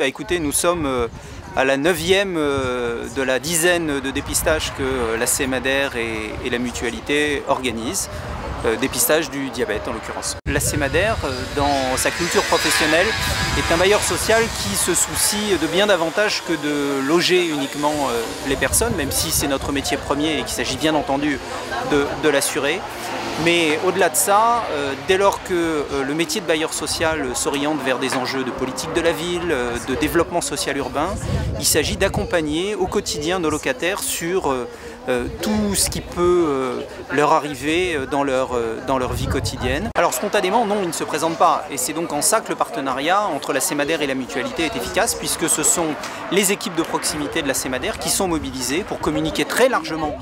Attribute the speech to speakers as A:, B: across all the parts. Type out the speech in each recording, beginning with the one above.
A: Écoutez, nous sommes à la 9e de la dizaine de dépistages que la CEMADER et la Mutualité organisent. Dépistage du diabète en l'occurrence. La CEMADER, dans sa culture professionnelle, est un bailleur social qui se soucie de bien davantage que de loger uniquement les personnes, même si c'est notre métier premier et qu'il s'agit bien entendu de l'assurer. Mais au-delà de ça, dès lors que le métier de bailleur social s'oriente vers des enjeux de politique de la ville, de développement social urbain, il s'agit d'accompagner au quotidien nos locataires sur tout ce qui peut leur arriver dans leur vie quotidienne. Alors spontanément, non, ils ne se présentent pas. Et c'est donc en ça que le partenariat entre la CEMADER et la Mutualité est efficace, puisque ce sont les équipes de proximité de la CEMADER qui sont mobilisées pour communiquer très largement.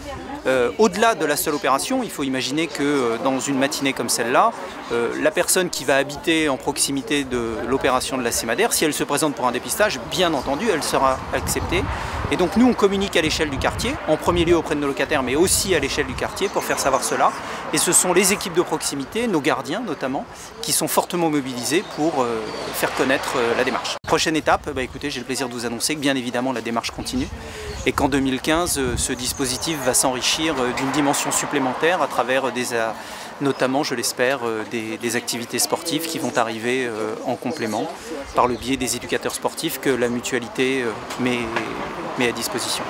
A: Au-delà de la seule opération, il faut imaginer que dans une matinée comme celle-là, la personne qui va habiter en proximité de l'opération de la CEMADER, si elle se présente pour un dépistage, bien entendu, elle sera acceptée. Et donc nous, on communique à l'échelle du quartier, en premier lieu auprès de nos locataires, mais aussi à l'échelle du quartier pour faire savoir cela. Et ce sont les équipes de proximité, nos gardiens notamment, qui sont fortement mobilisés pour faire connaître la démarche. Prochaine étape, écoutez, j'ai le plaisir de vous annoncer que bien évidemment la démarche continue et qu'en 2015, ce dispositif va s'enrichir d'une dimension supplémentaire à travers notamment, je l'espère, des activités sportives qui vont arriver en complément par le biais des éducateurs sportifs que la Mutualité met à disposition.